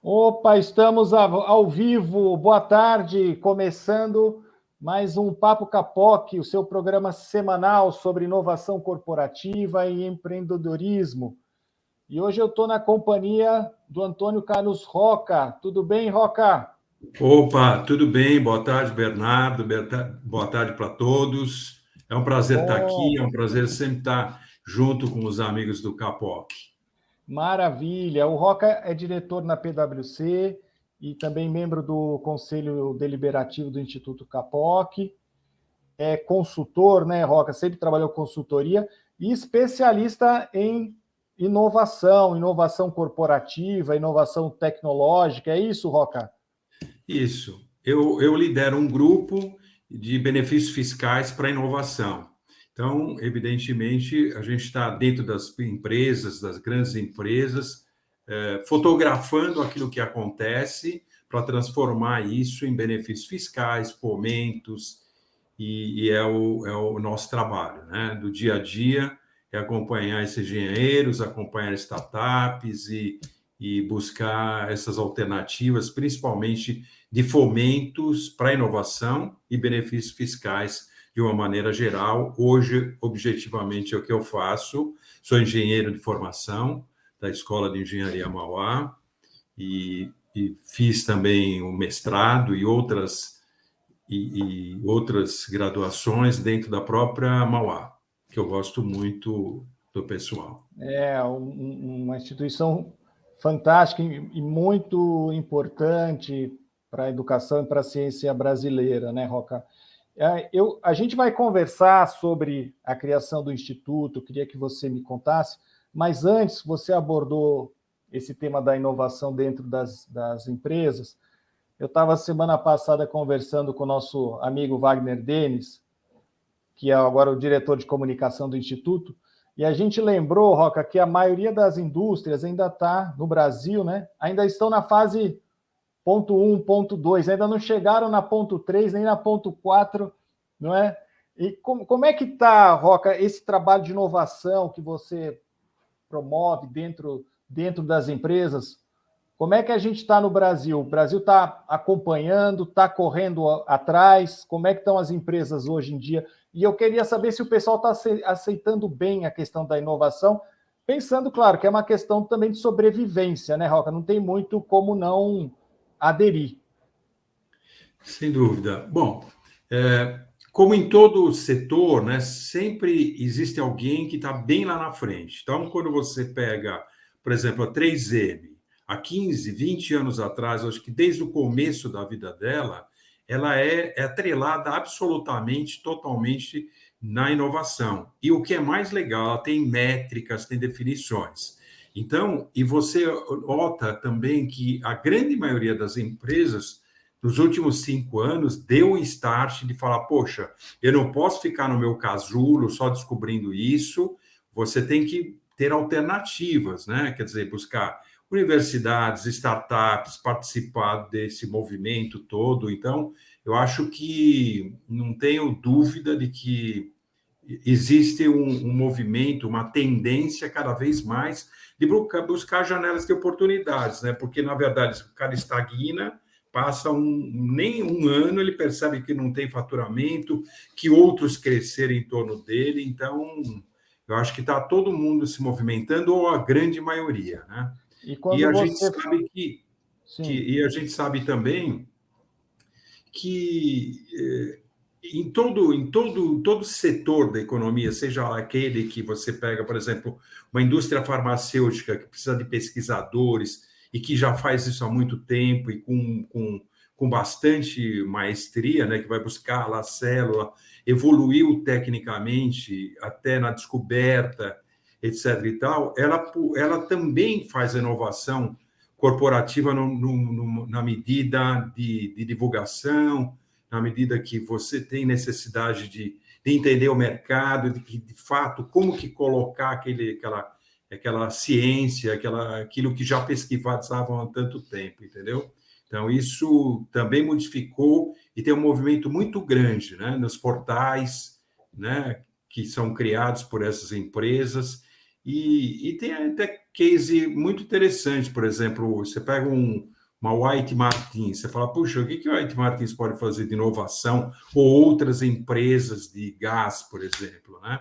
Opa, estamos ao vivo. Boa tarde, começando mais um Papo Capoc, o seu programa semanal sobre inovação corporativa e empreendedorismo. E hoje eu estou na companhia do Antônio Carlos Roca. Tudo bem, Roca? Opa, tudo bem? Boa tarde, Bernardo. Boa tarde para todos. É um prazer estar aqui, é Bom, um prazer sempre estar junto com os amigos do Capoc. maravilha. O Roca é diretor na PwC e também membro do Conselho Deliberativo do Instituto Capoc. É consultor, né, Roca? Sempre trabalhou com consultoria e especialista em inovação corporativa, inovação tecnológica. É isso, Roca? Isso. Eu lidero um grupo de benefícios fiscais para inovação. Então, evidentemente, a gente está dentro das empresas, das grandes empresas, fotografando aquilo que acontece para transformar isso em benefícios fiscais, fomentos, e é o nosso trabalho, né? Do dia a dia, é acompanhar esses engenheiros, acompanhar startups e buscar essas alternativas, principalmente de fomentos para inovação e benefícios fiscais de uma maneira geral. Hoje, objetivamente, é o que eu faço. Sou engenheiro de formação da Escola de Engenharia Mauá e fiz também o mestrado e outras graduações dentro da própria Mauá, que eu gosto muito do pessoal. É uma instituição fantástica e muito importante para a educação e para a ciência brasileira, né, Roca? A gente vai conversar sobre a criação do Instituto, eu queria que você me contasse, mas antes você abordou esse tema da inovação dentro das empresas. Eu estava semana passada conversando com o nosso amigo Wagner Denis, que é agora o diretor de comunicação do Instituto, e a gente lembrou, Roca, que a maioria das indústrias ainda está no Brasil, né? Ainda estão na fase ponto 1, ponto 2, ainda não chegaram na ponto 3, nem na ponto 4, não é? E como é que está, Roca, esse trabalho de inovação que você promove dentro das empresas? Como é que a gente está no Brasil? O Brasil está acompanhando, está correndo atrás? Como é que estão as empresas hoje em dia? E eu queria saber se o pessoal está aceitando bem a questão da inovação, pensando, claro, que é uma questão também de sobrevivência, né, Roca? Não tem muito como não aderir. Sem dúvida. Bom, como em todo setor, né, sempre existe alguém que está bem lá na frente. Então, quando você pega, por exemplo, a 3M, há 15, 20 anos atrás, acho que desde o começo da vida dela, ela é atrelada absolutamente, totalmente na inovação. E o que é mais legal, ela tem métricas, tem definições. Então, e você nota também que a grande maioria das empresas nos últimos 5 anos, deu um start de falar, poxa, eu não posso ficar no meu casulo só descobrindo isso, você tem que ter alternativas, né? Quer dizer, buscar universidades, startups, participar desse movimento todo. Então, eu acho que não tenho dúvida de que existe um movimento, uma tendência cada vez mais de buscar janelas de oportunidades, né? Porque, na verdade, o cara estagna, passa nem um ano, ele percebe que não tem faturamento, que outros cresceram em torno dele, então eu acho que está todo mundo se movimentando, ou a grande maioria, né? E E quando a gente você. sabe Sim, e a gente sabe também que em todo setor da economia, seja aquele que você pega, por exemplo, uma indústria farmacêutica que precisa de pesquisadores e que já faz isso há muito tempo e com bastante maestria, né, que vai buscar lá a célula, evoluiu tecnicamente até na descoberta, etc. e tal, ela também faz inovação corporativa na medida de divulgação, na medida que você tem necessidade de entender o mercado, de fato, como que colocar aquela ciência, aquilo que já pesquisavam há tanto tempo, entendeu? Então, isso também modificou e tem um movimento muito grande, né, nos portais, né, que são criados por essas empresas, e tem até case muito interessante. Por exemplo, você pega uma White Martins, você fala, puxa, o que a White Martins pode fazer de inovação? Ou outras empresas de gás, por exemplo, né?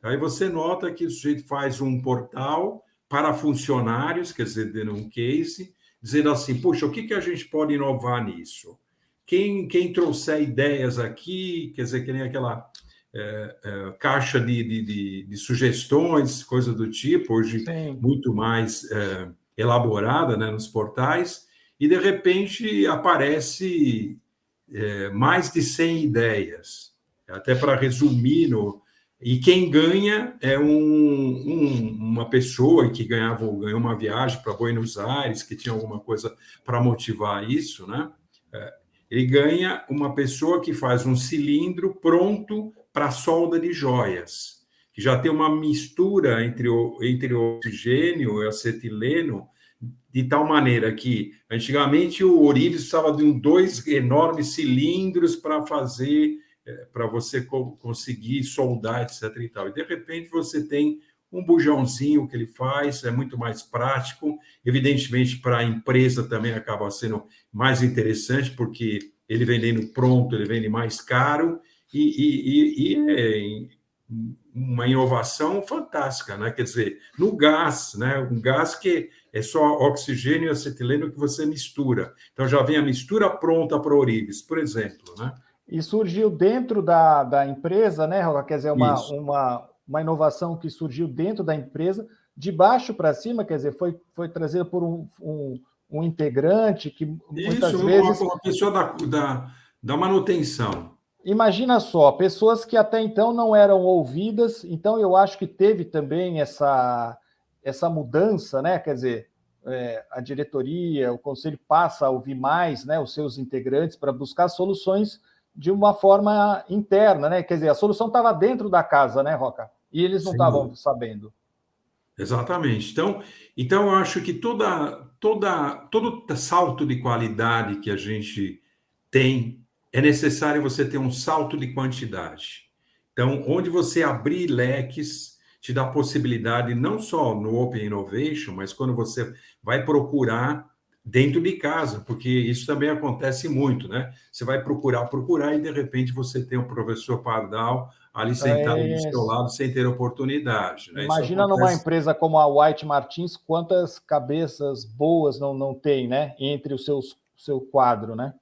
Aí você nota que o sujeito faz um portal para funcionários, quer dizer, dando um case, dizendo assim, puxa, o que a gente pode inovar nisso? Quem trouxer ideias aqui, quer dizer, que nem aquela caixa de sugestões, coisa do tipo, hoje Sim. muito mais elaborada, né, nos portais, e de repente aparece mais de 100 ideias, até para resumir, e quem ganha é uma pessoa que ganhou uma viagem para Buenos Aires, que tinha alguma coisa para motivar isso, né? Ele ganha uma pessoa que faz um cilindro pronto para solda de joias, que já tem uma mistura entre o oxigênio e acetileno, de tal maneira que, antigamente, o ourives precisava de dois enormes cilindros para fazer, para você conseguir soldar, etc. E tal. E, de repente, você tem um bujãozinho que ele faz, é muito mais prático. Evidentemente, para a empresa também acaba sendo mais interessante, porque ele vendendo pronto, ele vende mais caro, e é uma inovação fantástica, né? Quer dizer, no gás, né? Um gás que é só oxigênio e acetileno que você mistura. Então, já vem a mistura pronta para ourives, por exemplo, né? E surgiu dentro da empresa, né, Roca? Quer dizer, Isso. uma inovação que surgiu dentro da empresa, de baixo para cima, quer dizer, foi trazida por um integrante que muitas Isso, vezes. uma pessoa da manutenção. Imagina só, pessoas que até então não eram ouvidas, então eu acho que teve também essa mudança, né? Quer dizer, a diretoria, o conselho passa a ouvir mais, né, os seus integrantes para buscar soluções de uma forma interna, né? Quer dizer, a solução estava dentro da casa, né, Roca? E eles não estavam sabendo. Exatamente. Então eu acho que todo salto de qualidade que a gente tem, é necessário você ter um salto de quantidade. Então, onde você abrir leques, te dá possibilidade, não só no Open Innovation, mas quando você vai procurar dentro de casa, porque isso também acontece muito, né? Você vai procurar, e de repente você tem o professor Pardal ali sentado do seu lado sem ter oportunidade, né? Isso Imagina numa acontece empresa como a White Martins, quantas cabeças boas não tem, né? Entre o seu quadro, né?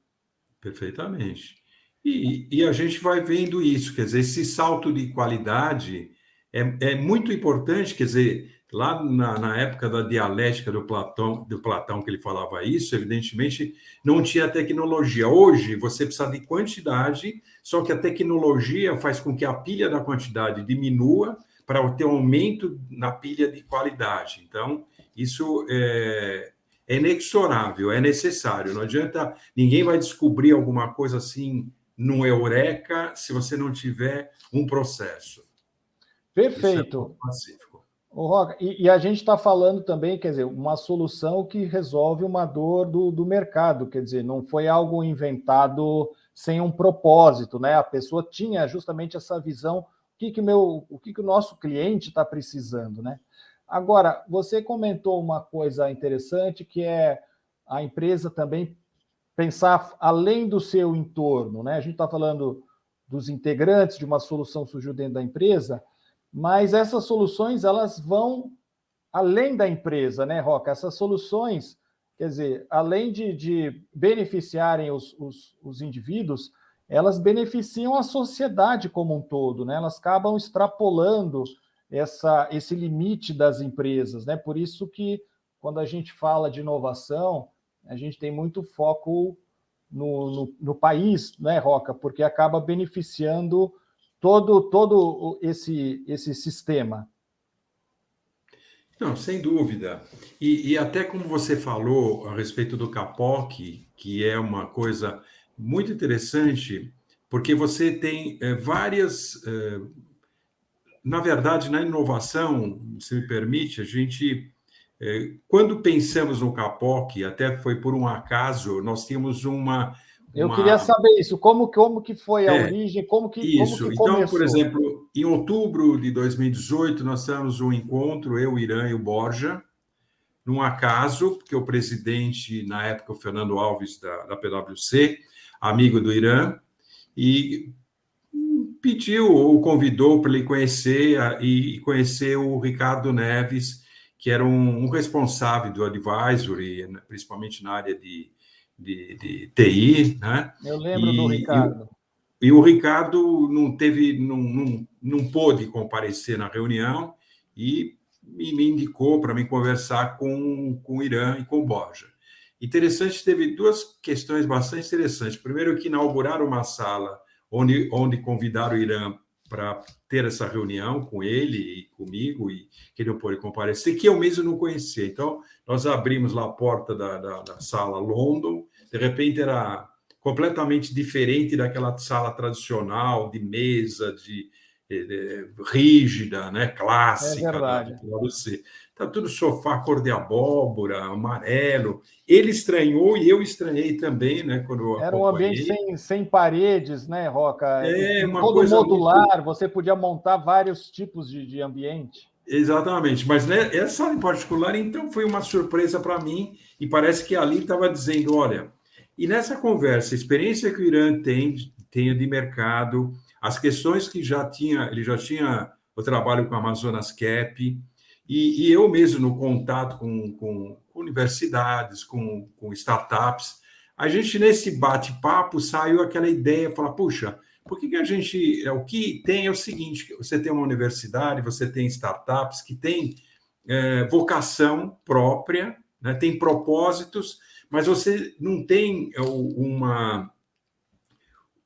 perfeitamente. E a gente vai vendo isso, quer dizer, esse salto de qualidade é muito importante, quer dizer, lá na época da dialética do Platão que ele falava isso, evidentemente não tinha tecnologia. Hoje você precisa de quantidade, só que a tecnologia faz com que a pilha da quantidade diminua para ter um aumento na pilha de qualidade. Então, isso é inexorável, é necessário. Não adianta, ninguém vai descobrir alguma coisa assim no eureka se você não tiver um processo. Isso é Perfeito. muito pacífico. Ô, Roca, e a gente está falando também, quer dizer, uma solução que resolve uma dor do mercado, quer dizer, não foi algo inventado sem um propósito, né? A pessoa tinha justamente essa visão, o que o nosso cliente está precisando, né? Agora, você comentou uma coisa interessante, que é a empresa também pensar além do seu entorno, né? A gente está falando dos integrantes de uma solução que surgiu dentro da empresa, mas essas soluções elas vão além da empresa, né, Roca? Essas soluções, quer dizer, além de beneficiarem os indivíduos, elas beneficiam a sociedade como um todo, né? Elas acabam extrapolando esse limite das empresas, né? Por isso que quando a gente fala de inovação, a gente tem muito foco no país, né, Roca? Porque acaba beneficiando todo esse sistema. Não, sem dúvida. E até como você falou a respeito do CAPOC, que é uma coisa muito interessante, porque você tem várias. Na verdade, na inovação, se me permite, a gente. Quando pensamos no CAPOC, até foi por um acaso, nós tínhamos Eu queria uma. saber isso, como que foi a É, origem, como que isso. Então, por começou? exemplo, em outubro de 2018, nós tivemos um encontro, eu, o Irã e o Borja, num acaso, porque o presidente, na época, o Fernando Alves, da PwC, amigo do Irã, e pediu ou convidou para ele conhecer e conhecer o Ricardo Neves, que era um responsável do advisory, principalmente na área de TI, né? Eu lembro do Ricardo. E o Ricardo não pôde comparecer na reunião e me indicou para me conversar com o Irã e com o Borja. Interessante, teve duas questões bastante interessantes. Primeiro, que inauguraram uma sala onde convidaram o Irã para ter essa reunião com ele e comigo, e que ele não pôde comparecer, que eu mesmo não conhecia. Então, nós abrimos lá a porta da sala London, de repente era completamente diferente daquela sala tradicional, de mesa, rígida, né, clássica. É verdade. Tá tudo sofá cor de abóbora, amarelo. Ele estranhou e eu estranhei também, né, quando eu Era um ambiente sem paredes, né, Roca? Uma todo coisa modular, muito... você podia montar vários tipos de ambiente. Exatamente, mas né, essa em particular, então, foi uma surpresa para mim, e parece que ali estava dizendo, olha, e nessa conversa, a experiência que o Irã tem de mercado, as questões que ele já tinha o trabalho com a Amazonas Cap, e eu mesmo no contato com universidades, com startups, a gente nesse bate-papo saiu aquela ideia, falar, puxa, por que a gente... O que tem é o seguinte, você tem uma universidade, você tem startups que têm vocação própria, né, tem propósitos, mas você não tem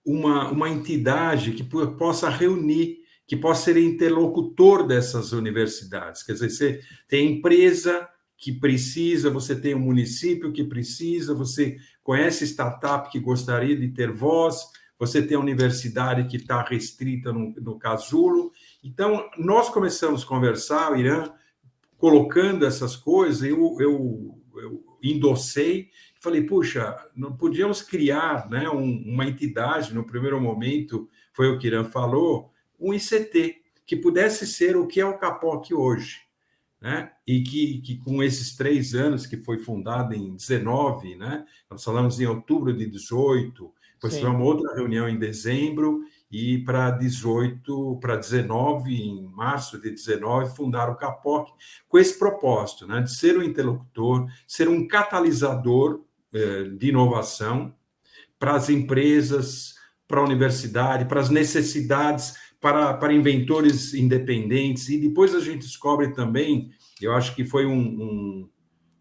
uma entidade que possa reunir, que possa ser interlocutor dessas universidades. Quer dizer, você tem empresa que precisa, você tem um município que precisa, você conhece startup que gostaria de ter voz, você tem a universidade que está restrita no casulo. Então, nós começamos a conversar, o Irã, colocando essas coisas, eu endossei, falei, puxa, não podíamos criar, né, uma entidade, no primeiro momento, foi o que Irã falou, um ICT, que pudesse ser o que é o Capoc hoje, né? E que com esses 3 anos, que foi fundado em 19, né? Nós falamos em outubro de 18, depois tivemos uma outra reunião em dezembro, e para 19, em março de 19, fundaram o Capoc, com esse propósito, né? De ser um interlocutor, ser um catalisador de inovação para as empresas, para a universidade, para as necessidades, para inventores independentes. E depois a gente descobre também, eu acho que foi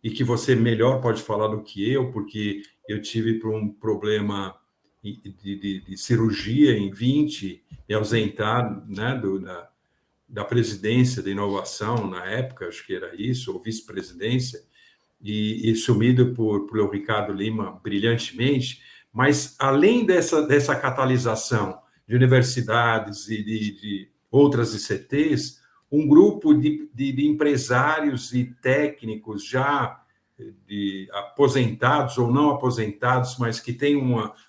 e que você melhor pode falar do que eu, porque eu tive um problema de cirurgia em 20, me ausentar, né, da presidência de inovação na época, acho que era isso, ou vice-presidência, e sumido por Ricardo Lima brilhantemente, mas além dessa catalisação de universidades e de outras ICTs, um grupo de empresários e técnicos já aposentados ou não aposentados, mas que têm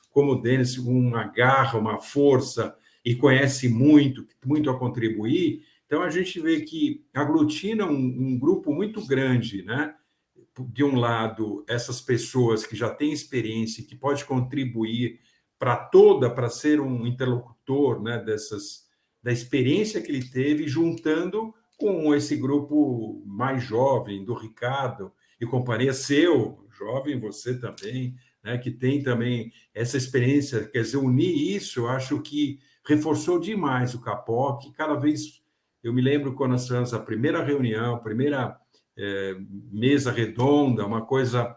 como o Denis, uma garra, uma força e conhece muito a contribuir. Então, a gente vê que aglutina um grupo muito grande, né? De um lado, essas pessoas que já têm experiência, que pode contribuir para ser um interlocutor, né, da experiência que ele teve, juntando com esse grupo mais jovem, do Ricardo e companhia, seu, jovem, você também, né, que tem também essa experiência, quer dizer, unir isso, eu acho que reforçou demais o Capoc, cada vez, eu me lembro quando nós tivemos a primeira reunião, a primeira mesa redonda, uma coisa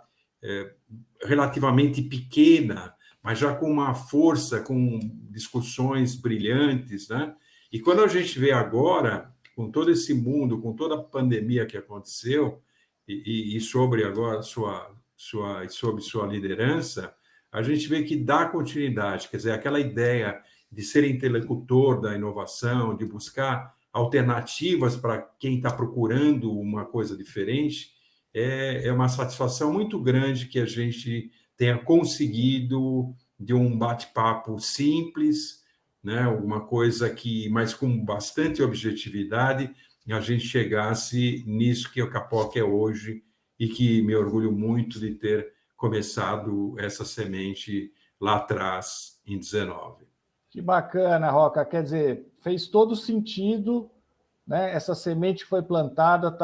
relativamente pequena, mas já com uma força, com discussões brilhantes, né? E quando a gente vê agora, com todo esse mundo, com toda a pandemia que aconteceu, e sobre agora sob sua liderança, a gente vê que dá continuidade, quer dizer, aquela ideia de ser interlocutor da inovação, de buscar alternativas para quem está procurando uma coisa diferente, é uma satisfação muito grande que a gente tenha conseguido, de um bate-papo simples, né, uma coisa mas com bastante objetividade, a gente chegasse nisso que o Capoc é hoje, e que me orgulho muito de ter começado essa semente lá atrás, em 19. Que bacana, Roca. Quer dizer, fez todo sentido, né? Essa semente que foi plantada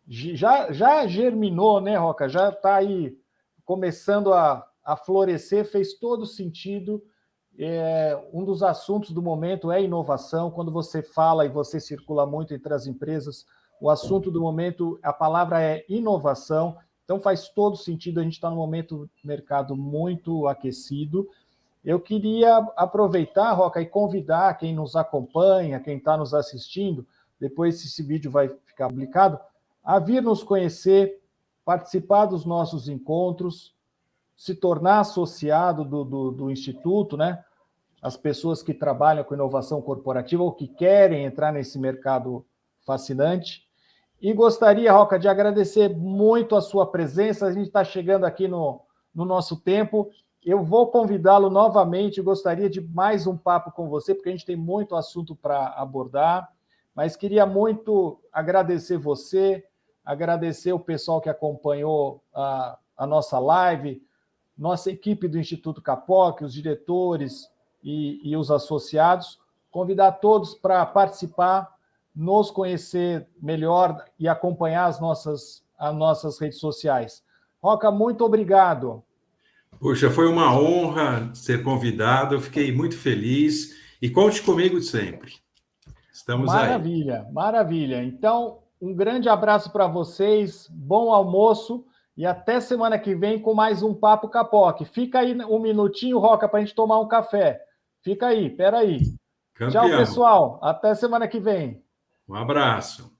já germinou, né, Roca? Já está aí começando a florescer, fez todo sentido. Um dos assuntos do momento é inovação. Quando você fala e você circula muito entre as empresas, o assunto do momento, a palavra é inovação. Então faz todo sentido. A gente está num momento do mercado muito aquecido. Eu queria aproveitar, Roca, e convidar quem nos acompanha, quem está nos assistindo, depois esse vídeo vai ficar publicado, a vir nos conhecer, participar dos nossos encontros, se tornar associado do Instituto, né? As pessoas que trabalham com inovação corporativa ou que querem entrar nesse mercado fascinante. E gostaria, Roca, de agradecer muito a sua presença. A gente está chegando aqui no nosso tempo. Eu vou convidá-lo novamente. Gostaria de mais um papo com você, porque a gente tem muito assunto para abordar. Mas queria muito agradecer você, agradecer o pessoal que acompanhou a nossa live, nossa equipe do Instituto Capoc, os diretores e os associados. Convidar todos para participar, nos conhecer melhor e acompanhar as nossas redes sociais. Roca, muito obrigado. Puxa, foi uma honra ser convidado, eu fiquei muito feliz e conte comigo sempre. Estamos aí. Maravilha, maravilha. Então, um grande abraço para vocês, bom almoço e até semana que vem com mais um Papo Capoc. Fica aí um minutinho, Roca, para a gente tomar um café. Fica aí, peraí. Tchau, Campeão. pessoal. Até semana que vem. Um abraço.